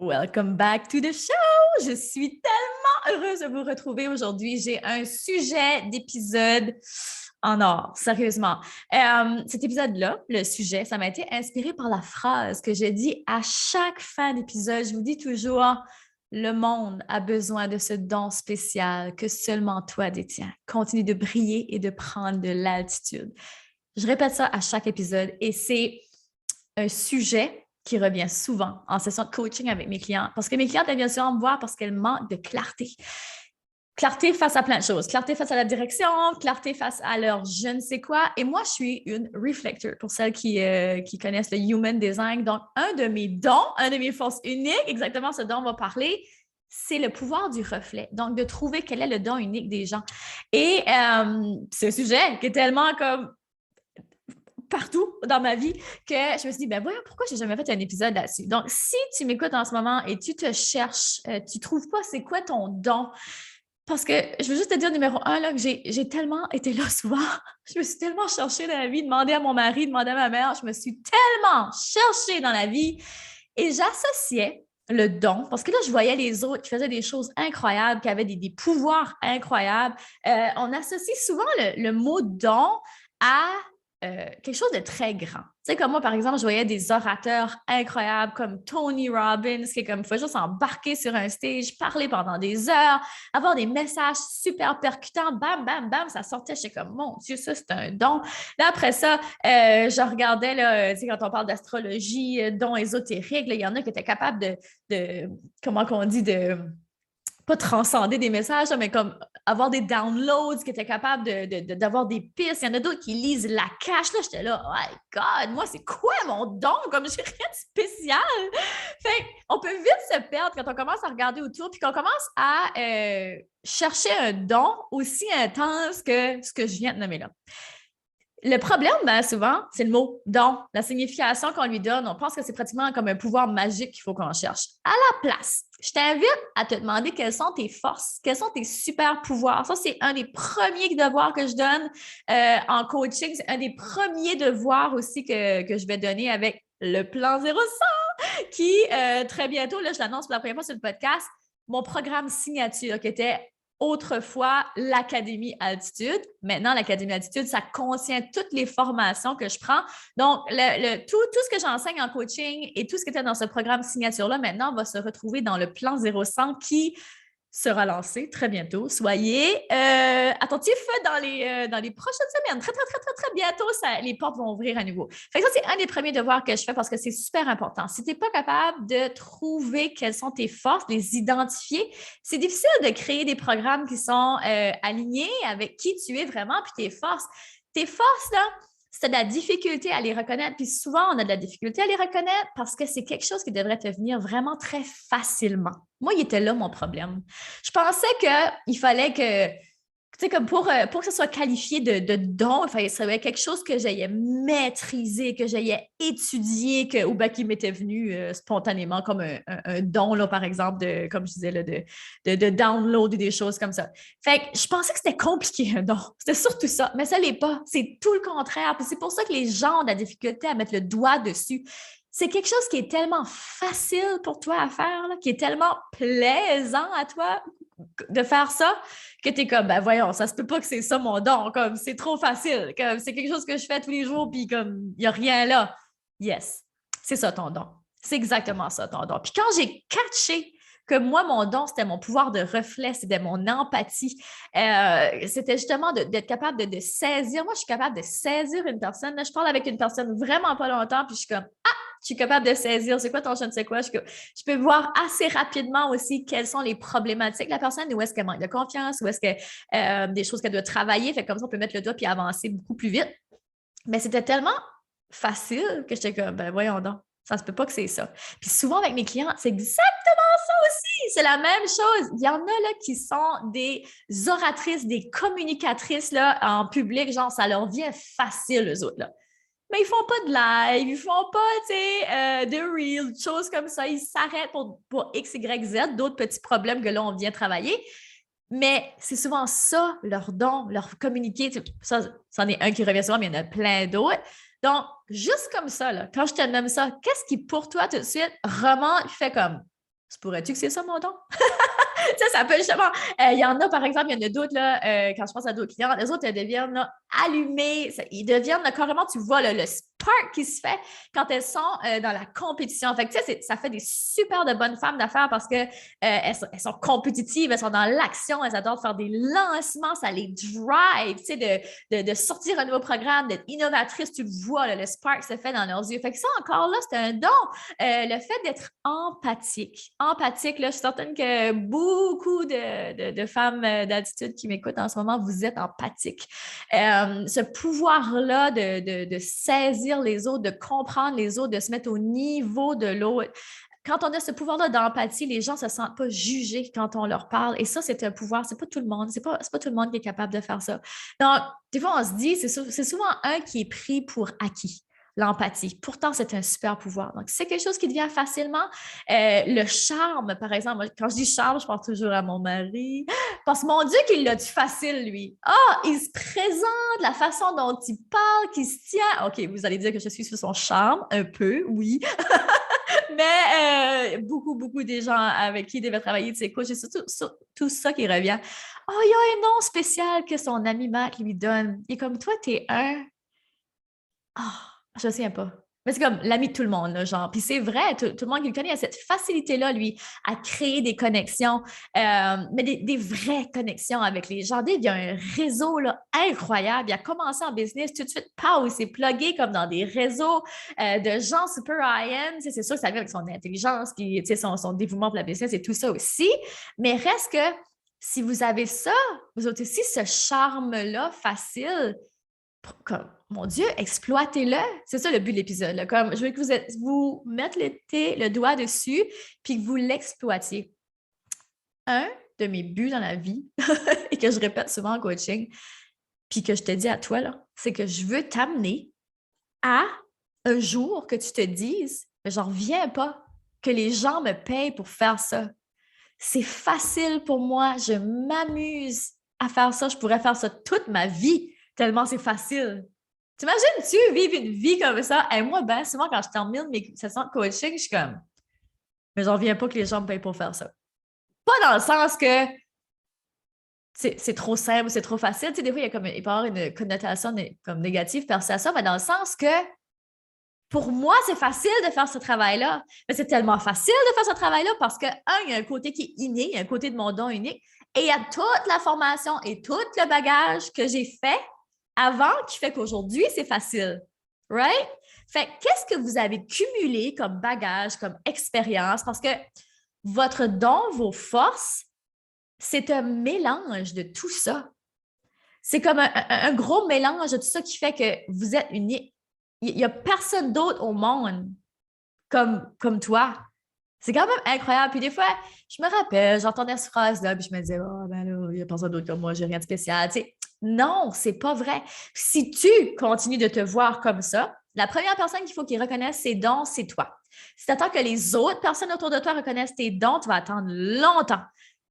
Welcome back to the show! Je suis tellement heureuse de vous retrouver aujourd'hui. J'ai un sujet d'épisode en or, sérieusement. Cet épisode-là, le sujet, ça m'a été inspiré par la phrase que je dis à chaque fin d'épisode. Je vous dis toujours, le monde a besoin de ce don spécial que seulement toi détiens. Continue de briller et de prendre de l'altitude. Je répète ça à chaque épisode et c'est un sujet qui revient souvent en session de coaching avec mes clients. Parce que mes clientes, elles viennent souvent me voir parce qu'elles manquent de clarté. Clarté face à plein de choses. Clarté face à la direction, clarté face à leur je ne sais quoi. Et moi, je suis une reflector pour celles qui connaissent le Human Design. Donc, un de mes dons, un de mes forces uniques, exactement ce dont on va parler, c'est le pouvoir du reflet. Donc, de trouver quel est le don unique des gens. Et c'est un sujet qui est tellement comme partout dans ma vie que je me suis dit, ben voyons, pourquoi j'ai jamais fait un épisode là-dessus? Donc, si tu m'écoutes en ce moment et tu te cherches, tu trouves pas c'est quoi ton don, parce que je veux juste te dire, numéro un, là, que j'ai tellement été là souvent, je me suis tellement cherchée dans la vie, demandé à mon mari, demandé à ma mère, je me suis tellement cherchée dans la vie et j'associais le don, parce que là, je voyais les autres qui faisaient des choses incroyables, qui avaient des pouvoirs incroyables. On associe souvent le mot don à quelque chose de très grand. Tu sais, comme moi, par exemple, je voyais des orateurs incroyables comme Tony Robbins, qui est comme, il faut juste embarquer sur un stage, parler pendant des heures, avoir des messages super percutants, bam, bam, bam, ça sortait, j'étais comme, mon Dieu, ça, c'est un don. Là, après ça, je regardais, là, tu sais, quand on parle d'astrologie, dons ésotériques, là, il y en a qui étaient capables comment qu'on dit, pas transcender des messages, mais comme avoir des downloads, qui étaient capables d'avoir des pistes. Il y en a d'autres qui lisent la cache. Là, j'étais là, oh my God, moi, c'est quoi mon don? Comme j'ai rien de spécial. Fait on peut vite se perdre quand on commence à regarder autour, puis qu'on commence à chercher un don aussi intense que ce que je viens de nommer là. Le problème, ben, souvent, c'est le mot don, la signification qu'on lui donne. On pense que c'est pratiquement comme un pouvoir magique qu'il faut qu'on cherche. À la place, je t'invite à te demander quelles sont tes forces, quels sont tes super pouvoirs. Ça, c'est un des premiers devoirs que je donne en coaching. C'est un des premiers devoirs aussi que je vais donner avec le plan 0100 qui, très bientôt, là, je l'annonce pour la première fois sur le podcast, mon programme signature qui était autrefois l'Académie Altitude. Maintenant, l'Académie Altitude, ça contient toutes les formations que je prends. Donc, tout ce que j'enseigne en coaching et tout ce qui était dans ce programme signature-là, maintenant, va se retrouver dans le plan 0100 qui sera lancé très bientôt. Soyez attentifs dans les prochaines semaines. Très, très, très, très, très bientôt, les portes vont ouvrir à nouveau. Fait que ça, c'est un des premiers devoirs que je fais parce que c'est super important. Si tu n'es pas capable de trouver quelles sont tes forces, de les identifier, c'est difficile de créer des programmes qui sont alignés avec qui tu es vraiment puis tes forces. Tes forces, là, c'est de la difficulté à les reconnaître. Puis souvent, on a de la difficulté à les reconnaître parce que c'est quelque chose qui devrait te venir vraiment très facilement. Moi, il était là mon problème. Je pensais qu'il fallait que, tu sais, comme pour que ce soit qualifié de don, il fallait quelque chose que j'ayais maîtrisé, que j'ayais étudié, ou bien qui m'était venu spontanément comme un don, là, par exemple, comme je disais, là, de download ou des choses comme ça. Fait que je pensais que c'était compliqué, un don. C'était surtout ça, mais ça ne l'est pas. C'est tout le contraire. Puis c'est pour ça que les gens ont de la difficulté à mettre le doigt dessus. C'est quelque chose qui est tellement facile pour toi à faire, là, qui est tellement plaisant à toi de faire ça, que tu es comme, ben voyons, ça se peut pas que c'est ça mon don, comme c'est trop facile, comme c'est quelque chose que je fais tous les jours, puis comme il n'y a rien là. Yes, c'est ça ton don. C'est exactement ça ton don. Puis quand j'ai catché que moi, mon don, c'était mon pouvoir de reflet, c'était mon empathie. C'était justement d'être capable de saisir. Moi, je suis capable de saisir une personne. Là, je parle avec une personne vraiment pas longtemps, puis je suis comme, je suis capable de saisir, c'est quoi ton je ne sais quoi. Je peux voir assez rapidement aussi quelles sont les problématiques de la personne, où est-ce qu'elle manque de confiance, où est-ce que des choses qu'elle doit travailler. Fait comme ça, on peut mettre le doigt puis avancer beaucoup plus vite. Mais c'était tellement facile que j'étais comme, ben voyons donc, ça se peut pas que c'est ça. Puis souvent avec mes clients, c'est exactement ça aussi. C'est la même chose. Il y en a là qui sont des oratrices, des communicatrices là, en public, genre ça leur vient facile, eux autres là. Mais ils font pas de live, ils font pas, tu sais, de reels, de choses comme ça. Ils s'arrêtent pour X, Y, Z, d'autres petits problèmes que là, on vient travailler. Mais c'est souvent ça, leur don, leur communiquer. Ça, c'en est un qui revient souvent, mais il y en a plein d'autres. Donc, juste comme ça, là, quand je te nomme ça, qu'est-ce qui, pour toi, tout de suite, vraiment fait comme « Pourrais-tu que c'est ça mon don? » Ça peut justement. Il y en a, par exemple, il y en a d'autres, là, quand je pense à d'autres clients, les autres, elles deviennent là, allumées. Ils deviennent là, carrément, tu vois le spark qui se fait quand elles sont dans la compétition. Fait que, tu sais, ça fait des super de bonnes femmes d'affaires parce que elles sont compétitives, elles sont dans l'action, elles adorent faire des lancements, ça les drive, tu sais, de sortir un nouveau programme, d'être innovatrice, tu le vois, là, le spark se fait dans leurs yeux. Fait que ça, encore là, c'est un don. Le fait d'être empathique, là, je suis certaine que beaucoup de femmes d'attitude qui m'écoutent en ce moment, vous êtes empathiques. Ce pouvoir-là de saisir les autres, de comprendre les autres, de se mettre au niveau de l'autre. Quand on a ce pouvoir-là d'empathie, les gens ne se sentent pas jugés quand on leur parle. Et ça, c'est un pouvoir. C'est pas tout le monde. C'est pas tout le monde qui est capable de faire ça. Donc, des fois, on se dit, c'est souvent un qui est pris pour acquis. L'empathie. Pourtant, c'est un super pouvoir. Donc, c'est quelque chose qui devient facilement. Le charme, par exemple, quand je dis charme, je pense toujours à mon mari. Parce que mon Dieu, qu'il l'a du facile, lui. Ah, il se présente, la façon dont il parle, qu'il se tient. OK, vous allez dire que je suis sur son charme, un peu, oui. Mais beaucoup des gens avec qui il devait travailler de ses coachs, c'est tout ça qui revient. Oh, il y a un nom spécial que son ami Mac lui donne. Il est comme toi, t'es un. Ah, je ne sais pas. Mais c'est comme l'ami de tout le monde, là, genre. Puis c'est vrai, tout le monde qui le connaît a cette facilité-là, lui, à créer des connexions, mais des vraies connexions avec les gens. Il y a un réseau là, incroyable. Il a commencé en business tout de suite, il s'est plugué comme dans des réseaux de gens super high-end. C'est sûr que ça vient avec son intelligence, puis, son dévouement pour la business et tout ça aussi. Mais reste que si vous avez ça, vous avez aussi ce charme-là facile, comme, mon Dieu, exploitez-le. C'est ça le but de l'épisode. Là. Comme, je veux que vous mettez le doigt dessus puis que vous l'exploitiez. Un de mes buts dans la vie, et que je répète souvent en coaching, puis que je te dis à toi, là, c'est que je veux t'amener à un jour que tu te dises, j'en reviens pas, que les gens me payent pour faire ça. C'est facile pour moi, je m'amuse à faire ça, je pourrais faire ça toute ma vie, tellement c'est facile. T'imagines-tu vivre une vie comme ça? Et moi, ben, souvent, quand je termine mes sessions de coaching, je suis comme, mais j'en reviens pas que les gens me payent pour faire ça. Pas dans le sens que c'est trop simple, c'est trop facile. Tu sais, des fois, il peut y avoir une connotation comme négative perçue à ça, mais dans le sens que pour moi, c'est facile de faire ce travail-là. Mais c'est tellement facile de faire ce travail-là parce que, il y a un côté qui est inné, il y a un côté de mon don unique, et il y a toute la formation et tout le bagage que j'ai fait avant qui fait qu'aujourd'hui, c'est facile. Right? Fait qu'est-ce que vous avez cumulé comme bagage, comme expérience? Parce que votre don, vos forces, c'est un mélange de tout ça. C'est comme un gros mélange de tout ça qui fait que vous êtes unique. Il n'y a personne d'autre au monde comme toi. C'est quand même incroyable. Puis des fois, je me rappelle, j'entendais cette phrase-là, puis je me disais, oh, ben là, il n'y a personne d'autre comme moi, j'ai rien de spécial. Tu sais, non, c'est pas vrai. Si tu continues de te voir comme ça, la première personne qu'il faut qu'il reconnaisse ses dons, c'est toi. Si tu attends que les autres personnes autour de toi reconnaissent tes dons, tu vas attendre longtemps.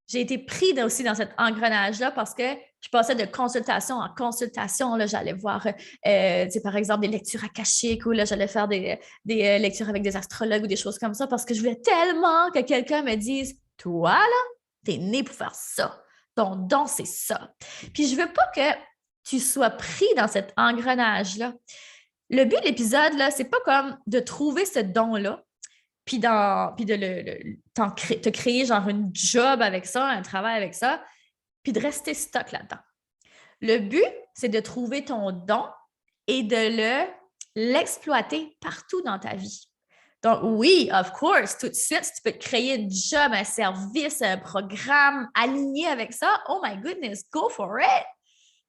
J'ai été pris aussi dans cet engrenage-là parce que je passais de consultation en consultation. Là, j'allais voir, par exemple, des lectures akashiques ou là, j'allais faire des lectures avec des astrologues ou des choses comme ça parce que je voulais tellement que quelqu'un me dise « Toi, là, t'es né pour faire ça. Ton don, c'est ça. » Puis je veux pas que tu sois pris dans cet engrenage-là. Le but de l'épisode, là, c'est pas comme de trouver ce don-là, puis te créer genre une job avec ça, un travail avec ça, puis de rester stock là-dedans. Le but, c'est de trouver ton don et de l'exploiter partout dans ta vie. Donc, oui, of course, tout de suite, si tu peux te créer une job, un service, un programme aligné avec ça, oh my goodness, go for it!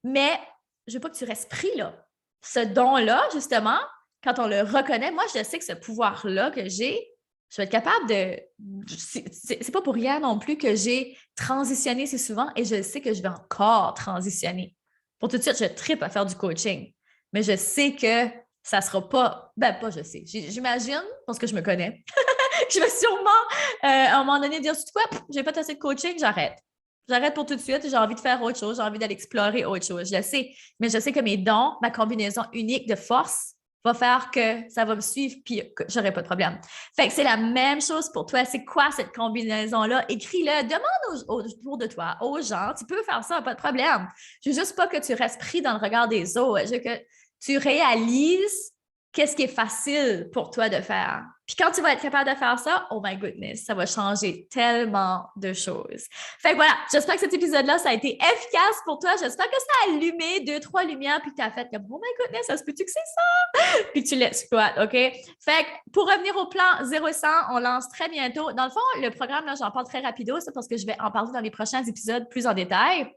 Mais je veux pas que tu restes pris là. Ce don-là, justement, quand on le reconnaît, moi, je sais que ce pouvoir-là que j'ai, je vais être capable de. C'est pas pour rien non plus que j'ai transitionné si souvent et je sais que je vais encore transitionner. Pour tout de suite, je trippe à faire du coaching. Mais je sais que ça sera pas. Ben, pas je sais. J'imagine, parce que je me connais, je vais sûrement, à un moment donné, dire tu quoi, j'ai pas assez de coaching, j'arrête. J'arrête pour tout de suite, j'ai envie de faire autre chose, j'ai envie d'aller explorer autre chose. Je le sais. Mais je sais que mes dons, ma combinaison unique de force va faire que ça va me suivre puis que j'aurai pas de problème. Fait que c'est la même chose pour toi. C'est quoi cette combinaison-là? Écris-le, demande autour de toi, aux gens. Tu peux faire ça, pas de problème. Je veux juste pas que tu restes pris dans le regard des autres. Je veux que tu réalises qu'est-ce qui est facile pour toi de faire. Puis quand tu vas être capable de faire ça, oh my goodness, ça va changer tellement de choses. Fait que voilà, j'espère que cet épisode-là, ça a été efficace pour toi. J'espère que ça a allumé 2-3 lumières puis que tu as fait comme, oh my goodness, ça se peut-tu que c'est ça? Puis tu l'exploites, OK? Fait que pour revenir au plan 0-100, on lance très bientôt. Dans le fond, le programme, là, j'en parle très rapido, c'est parce que je vais en parler dans les prochains épisodes plus en détail.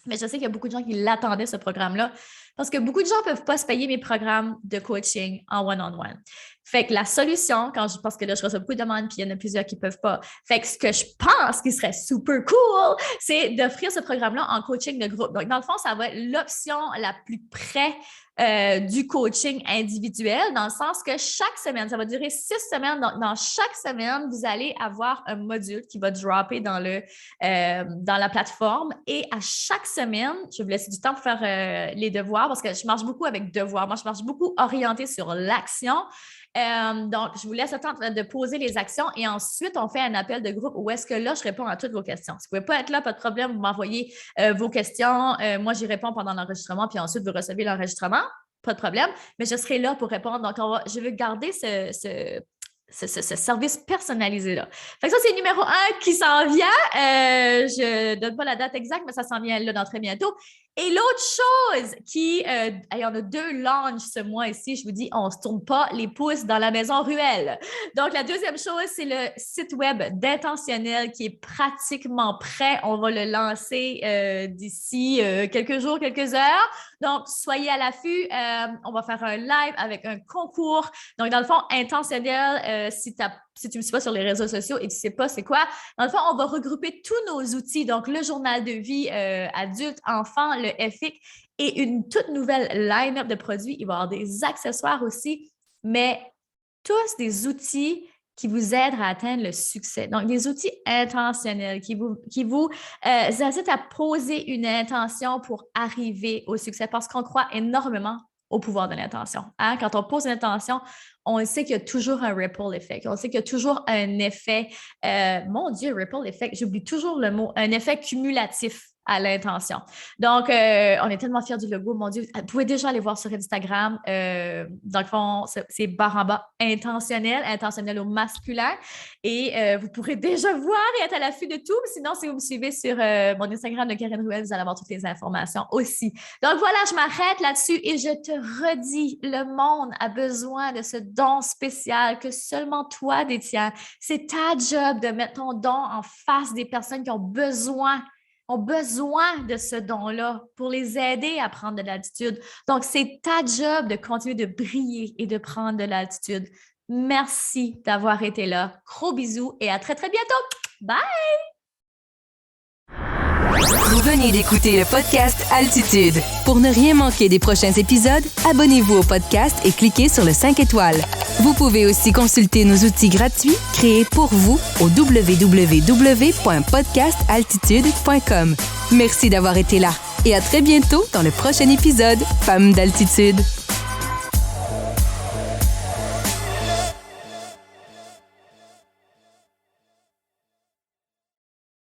Mais je sais qu'il y a beaucoup de gens qui l'attendaient, ce programme-là, parce que beaucoup de gens ne peuvent pas se payer mes programmes de coaching en one-on-one. Fait que la solution, parce que là, je reçois beaucoup de demandes, puis il y en a plusieurs qui ne peuvent pas. Fait que ce que je pense qui serait super cool, c'est d'offrir ce programme-là en coaching de groupe. Donc, dans le fond, ça va être l'option la plus près du coaching individuel, dans le sens que chaque semaine, ça va durer 6 semaines. Donc, dans chaque semaine, vous allez avoir un module qui va dropper dans la plateforme. Et à chaque semaine, je vais vous laisser du temps pour faire les devoirs, parce que je marche beaucoup avec devoirs. Moi, je marche beaucoup orientée sur l'action. Donc, je vous laisse le temps de poser les actions et ensuite, on fait un appel de groupe où est-ce que là, je réponds à toutes vos questions. Si vous ne pouvez pas être là, pas de problème, vous m'envoyez vos questions. Moi, j'y réponds pendant l'enregistrement, puis ensuite, vous recevez l'enregistrement. Pas de problème, mais je serai là pour répondre. Donc, je veux garder ce service personnalisé-là. Fait que ça, c'est le numéro 1 qui s'en vient. Je ne donne pas la date exacte, mais ça s'en vient là dans très bientôt. Et l'autre chose il y en a 2 launches ce mois ici, je vous dis, on ne se tourne pas les pouces dans la maison ruelle. Donc, la deuxième chose, c'est le site web d'Intentionnel qui est pratiquement prêt. On va le lancer d'ici quelques jours, quelques heures. Donc, soyez à l'affût. On va faire un live avec un concours. Donc, dans le fond, Intentionnel, si tu me suis pas sur les réseaux sociaux et tu ne sais pas c'est quoi, dans le fond, on va regrouper tous nos outils. Donc, le journal de vie adulte, enfant, le FX et une toute nouvelle line-up de produits. Il va y avoir des accessoires aussi, mais tous des outils qui vous aident à atteindre le succès. Donc, des outils intentionnels qui vous incitent à poser une intention pour arriver au succès parce qu'on croit énormément au pouvoir de l'intention. Hein? Quand on pose une intention, on sait qu'il y a toujours un ripple effect. On sait qu'il y a toujours un effet, mon Dieu, ripple effect, j'oublie toujours le mot, un effet cumulatif à l'intention. Donc, on est tellement fiers du logo, mon Dieu. Vous pouvez déjà aller voir sur Instagram. Dans le fond, c'est barre en bas intentionnel au masculin. Et vous pourrez déjà voir et être à l'affût de tout. Sinon, si vous me suivez sur mon Instagram de Karine Ruel, vous allez avoir toutes les informations aussi. Donc, voilà, je m'arrête là-dessus et je te redis, le monde a besoin de ce don spécial que seulement toi détiens. C'est ta job de mettre ton don en face des personnes qui ont besoin de ce don-là pour les aider à prendre de l'altitude. Donc, c'est ta job de continuer de briller et de prendre de l'altitude. Merci d'avoir été là. Gros bisous et à très, très bientôt. Bye! Vous venez d'écouter le podcast Altitude. Pour ne rien manquer des prochains épisodes, abonnez-vous au podcast et cliquez sur le 5 étoiles. Vous pouvez aussi consulter nos outils gratuits créés pour vous au www.podcastaltitude.com. Merci d'avoir été là et à très bientôt dans le prochain épisode Femmes d'Altitude.